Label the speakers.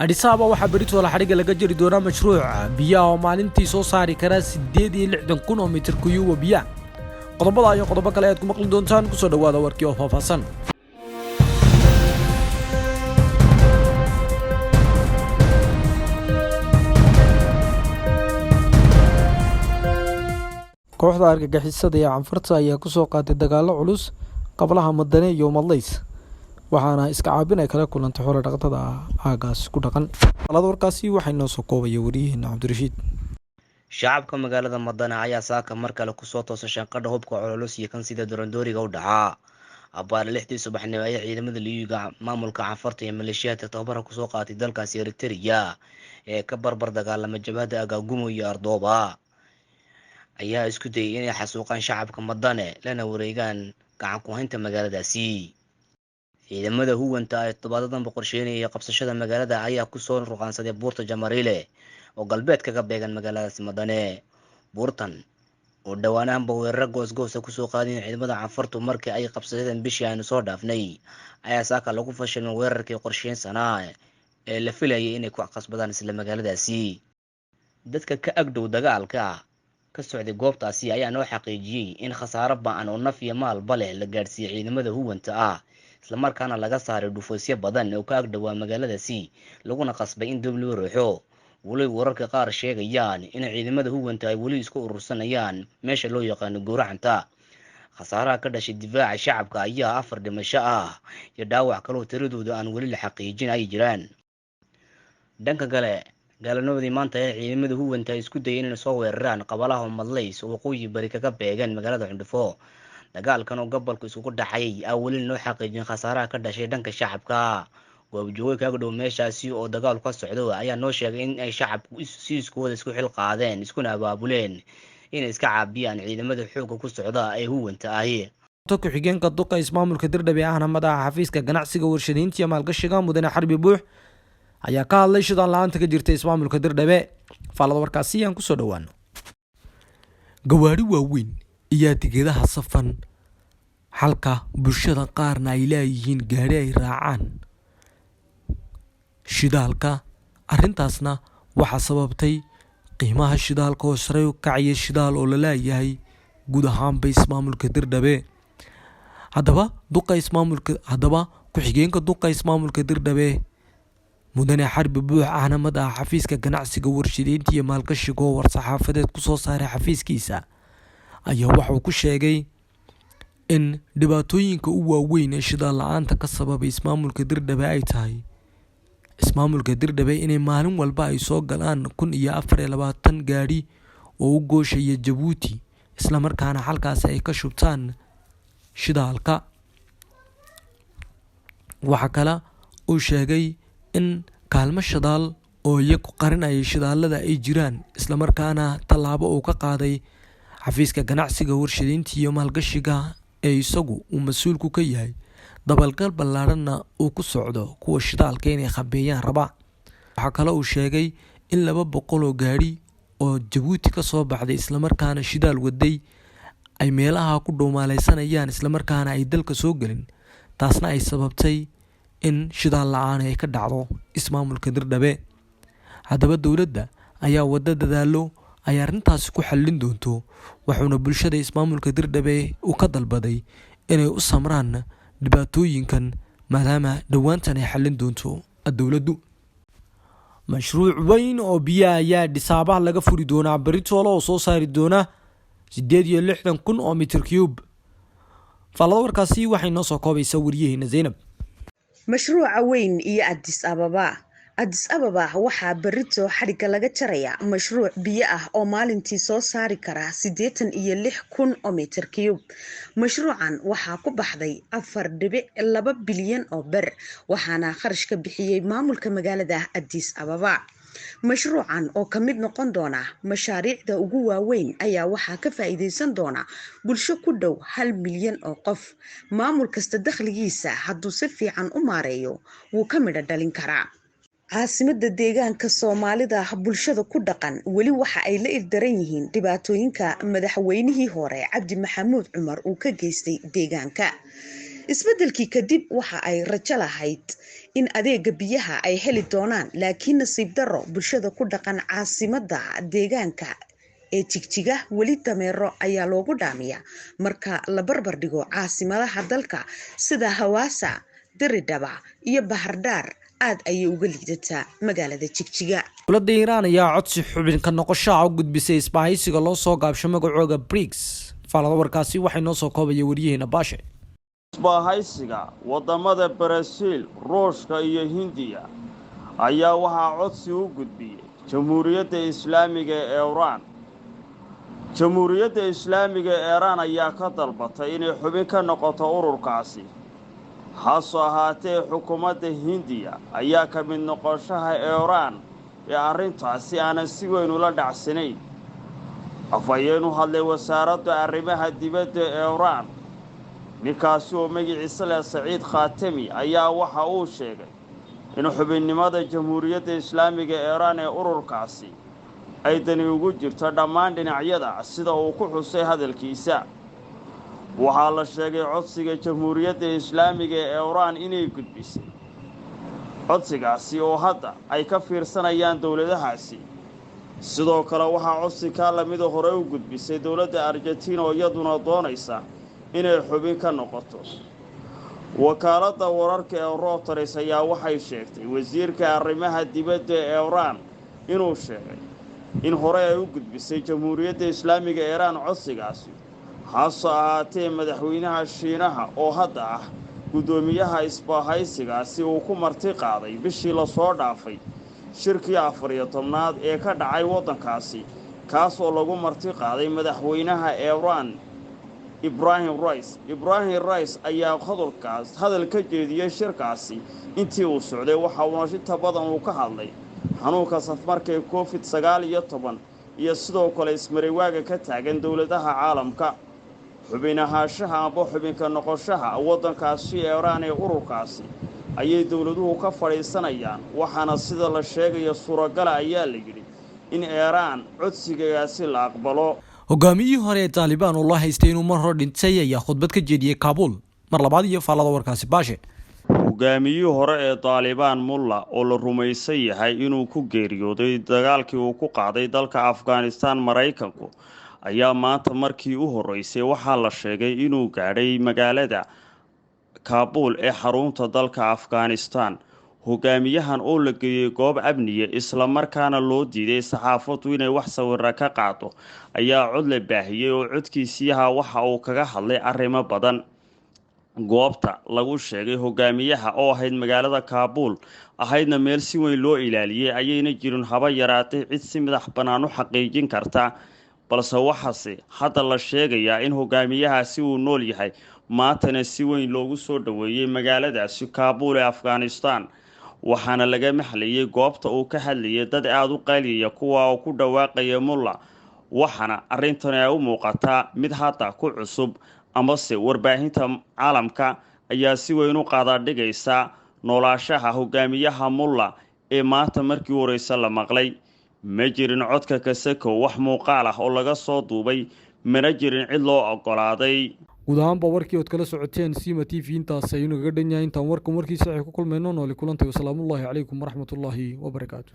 Speaker 1: Addis Ababa waxaa berito la xariga laga jiri doonaa mashruuc biyaha oo maalintii soo saari kara 860 mitir kuyuub biyaha. Qodobada iyo qodobo kale aad ku maqli doontaan ku soo dhawaada warkii oo faahfaahsan. kooxda argagixisada ee Canfarta ayaa ku soo qaatay dagaalo culus qablaha Madane iyo Madleys waxaana iska caabin ay kala kulantay xoolo dhaqatada aagaas ku dhaqan. Qalad warkaasi waxay noo soo koobay wariyaheena Cabdirashiid.
Speaker 2: shacabka magaalada Madane ayaa saaka mar kale ku soo toosay shanqadha hubka culus iyo kan sida dorandooriga u dhaca. Abaar 6 subaxnimo ay ciidamada liiga maamulka Canfarta iyo maleeshiyada tababar ku soo qaatay dalkaasi Eritrea ee ka barbar dagaalama jabhada Agagumo iyo Ardooba. ayaa isku dayay inay xasuuqaan shacabka Madane lana wareegaan gacan ku haynta magaaladaasi. ciidamada huwanta ay toddobaadkan qorsheynayay qabsashada magaalada ayaa ku soo ruqaansaday buurta Jamarile oo galbeed kaga beegan magaaladaasi Madane. buurtan oo dhawaanaanba weerar goosgoos ku soo qaadeen ciidamada Canfartu markii ay qabsadeen bishii aynu soo dhaafnay ayaa saaka lagu fashilmay weerarkii qorsheynsanaa ee la filayay inay ku qasbadaan isla magaaladaasi. dadka ka agdhow dagaalka ka socday goobtaasi ayaa noo xaqiijiyay in khasaaro ba'an oo naf iyo maalba leh la gaarsiiyay ciidamada huwanta isla markaana laga saaray dhufaysyo badan oo ka agdhow magaaladaasi laguna qasbay in dib loo ruuxo. wali wararka qaar sheegayaan in ciidamada huwanta ay wali isku urursanayaan meesha loo yaqaan Gowracanta. khasaaraha ka dhashay difaaca shacabka ayaa 4 dhimasho iyo dhaawac kale oo tiradooda aan wali la xaqiijin ay jiraan. dhanka kale gaalanoodii maanta ay ciidamada huwanta isku dayeen inay soo weeraraan qabalaha Madleys oo waqooyi bari kaga beegan magaalada Cundufo. dagaalkan oo gobolka isugu dhacay wali loo xaqiijin khasaaraha ka dhashay dhanka shacabka. goobjooge ka agdhow meeshaasi oo dagaal ka socdo ayaa noo sheegay in ay shacabku iskooda isku xil qaadeen iskuna abaabuleen inay iska caabiyaan ciidamada xoogga ku socda ee huwanta
Speaker 1: ku xigeenka duqa ismaamulka Dirdhabe ahna madaxa xafiiska ganacsiga warshadaynta iyo maalgashiga Mudane Xarbi Buux ayaa ka hadlay shidaan la'aanta ka jirta ismaamulka Dirdhabe. faalada warkaasi aan ku soo dhawaano. gawaari waaweyn iyo tigidhaha safan halka bulshada qaarna ay leeyihiin gaari ay raacaan shidaalka. arrintaasna waxaa sababtay qiimaha shidaalka oo sare u kacaya shidaal oo la leeyahay guud ahaanba ismaamulka Dirdhabe. haddaba ku xigeenka duqa ismaamulka Dirdhabe Mudane Xarbi Buux ahna madaxa xafiiska ganacsiga warshadaynta iyo maalgashiga oo war-saxaafadeed ku soo saaray xafiiskiisa ayaa wuxuu ku sheegay in dhibaatooyinka u waaweyn ee shidaal la'aanta ka sababay ismaamulka Dirdhabe ay tahay ismaamulka Dirdhabe inay maalin walba ay soo galaan 1,420 gaari oo u gooshaya Jabuuti isla markaana halkaas ay ka shubtaan shidaalka. waxa kale uu sheegay in kaalmo shidaal oo iyagu qarinaya shidaalada ay jiraan isla markaana tallaabo uu ka qaaday xafiiska ganacsiga warshadaynta iyo maalgashiga ee isagu uu mas'uulku ka yahay dabalgal ballaaranna uu ku socdo kuwa shidaalka inay khabeeyaan raba. waxa kale uu sheegay in 200 oo gaari oo Jabuuti ka soo baxday isla markaana shidaal waday ay meelaha ku dhoomalaysanayaan isla markaana ay dalka soo galin taasna ay sababtay in shidaal la'aan ay ka dhacdo ismaamulka Dirdhabe. haddaba dowladda ayaa wada dadaalo ay arrintaasi ku xallin doonto waxaana bulshada ismaamulka Dirdhabe u ka dalbaday inay u samraan dhibaatooyinkan maadaama dhawaantan ay xallin doonto dowladdu. mashruuc weyn oo biyaha ayaa Addis Ababa laga furi doonaa beritoolo oo soo saari doona 860 mitir kuyuub. faalada warkaasi waxay noo soo koobaysaa wariyaheena Zainab.
Speaker 3: mashruuca weyn iyo Addis Ababa waxaa berito xariga laga jaraya mashruuc biyo oo maalintii soo saari kara 86,000 mitir kiyub. mashruucan waxaa ku baxday 4.2 bilyan oo ber waxaana kharash ka bixiyay maamulka magaalada Addis Ababa. mashruucan oo ka mid noqon doona mashaariicda ugu waaweyn ayaa waxaa ka faa'iideysan doona bulsho ku dhow 1 milyan oo qof. maamul kasta dakhligiisa hadduu si fiican u maareeyo wuu ka midho dhalin karaa. caasimada deegaanka Soomaalida bulshada ku dhaqan wali waxa ay la ildaran yihiin dhibaatooyinka madaxweynihii hore Cabdi Maxamuud Cumar uu ka geystay deegaanka. isbeddelkii kadib waxa ay rajo lahayd in adeega biyaha ay heli doonaan, laakiin nasiib darro bulshada ku dhaqan caasimadda deegaanka ee Jigjiga weli dameero ayaa loogu dhaamiyaa marka la barbar dhigo caasimadaha dalka sida Hawaasa, Diridhaba iyo Bahardar. aad ayay uga liidataa magaalada Jigjiga.
Speaker 1: dowladda Iiraan ayaa codsi xubin ka noqoshaha u gudbisay isbahaysiga loo soo gaabsho magacooda BRICS. Faalada warkaasi waxay noo soo koobaya wariyaheena Baashe.
Speaker 4: isbahaysiga wadamada Brazil, Ruushka iyo Hindiya ayaa waxaa codsi u gudbiyay Jamhuuriyadda Islaamiga ee Iiraan. Jamhuuriyadda Islaamiga ee Iiraan ayaa ka dalbatay inay xubin ka noqoto ururkaasi. hase ahaatee xukuumadda Hindiya ayaa ka mid noqoshaha Iiraan ee arrintaasi aanan si weyn ula dhacsanayn. afhayeen u hadlay wasaaradda arrimaha dibadda ee Iiraan, ninkaasi oo magaciisa leh Saciid Khatami, ayaa waxa uu sheegay in xubinnimada Jamhuuriyadda Islaamiga ee Iiraan ee ururkaasi ay dani ugu jirto dhammaan dhinacyada sida uu ku xusay hadalkiisa. waxaa la sheegay codsiga Jamhuuriyadda Islaamiga ee Iiraan inay gudbisay codsigaasi oo hadda ay ka fiirsanayaan dowladahaasi. sidoo kale waxaa codsi ka lamid hore u gudbisay dowladda Argentina oo iyaduna doonaysa inay xubin ka noqoto. wakaaladda wararka ee Reuters ayaa waxay sheegtay wasiirka arrimaha dibadda ee Iiraan inuu sheegay in hore ay u gudbisay Jamhuuriyadda Islaamiga ee Iiraan codsigaasi. hase ahaatee madaxweynaha Shiinaha oo hadda ah gudoomiyaha isbahaysigaasi uu ku marti qaaday bishii la soo dhaafay shirkii 14aad ee ka dhacay waddankaasi, kaas oo lagu marti qaaday madaxweynaha Iiraan Ibrahim Raisi ayaa hadal ka jeediyay shirkaasi intii uu socday. waxa uu inta badan uu ka hadlay xanuunka safmarka ee COVID-19 iyo sidoo kale ismareewaaga ka taagan dowladaha caalamka. xubinahaanshaha amba xubinka noqoshaha waddankaasi Iiraan ee ururkaasi ayay dowladuhu ka fadhiisanayaan, waxaana sida la sheegayo suuragal ayaa la yidhi in Iiraan codsigaasi la aqbalo.
Speaker 1: hogaamiyihii hore ee Taliban oo la haystay inuu mar hore dhintay ayaa khudbad ka jeediyay Kaabul. mar labaad iyo faalada warkaasi Baashe.
Speaker 4: hogaamiyihii hore ee Taliban Mullah oo la rumaysan yahay inuu ku geeriyooday dagaalkii uu ku qaaday dalka Afghanistan Mareykanku ayaa maanta markii u horeysay waxaa la sheegay inuu gaadhay magaalada Kaabul ee xarunta dalka Afghanistan. hogaamiyahan oo la geeyay goob amniye isla markaana loo diiday saxaafaddu inay wax sawir ka qaato ayaa cod la baahiyay oo codkiisiyaha waxa uu kaga hadlay arrimo badan. goobta lagu sheegay hogaamiyaha oo ahayd magaalada Kaabul ahaydna meel si weyn loo ilaaliyay ayayna jirin haba yaraatay cid si madax bannaan u xaqiijin karta, balse waxaase hadda la sheegayaa in hogaamiyahaasi uu nool yahay maantana si weyn loogu soo dhaweeyay magaaladaasi Kaabul ee Afghanistan. waxaana laga maxlayay goobta uu ka hadlayay dad aad u qaaliya kuwa oo ku dhawaaqaya Mullah, waxaana arrintan ay u muuqataa mid hadda ku cusub amase warbaahinta caalamka ayaa si weyn u qaada dhigaysa noolaashaha hogaamiyaha Mullah ee maanta markii horeysa la maqlay. ma jirin codka kasako wax muuqaal ah oo laga soo duubay, mana jirin cid loo ogolaaday.
Speaker 1: guud ahaanba warkii ood kala socoteen Sima TV intaas ayuu naga dhan yahay. intaan warkiisa ku kulmayno nooli kulantay. Wasalaamullaahi calaykum waraxmatullaahi wabarakaatuh.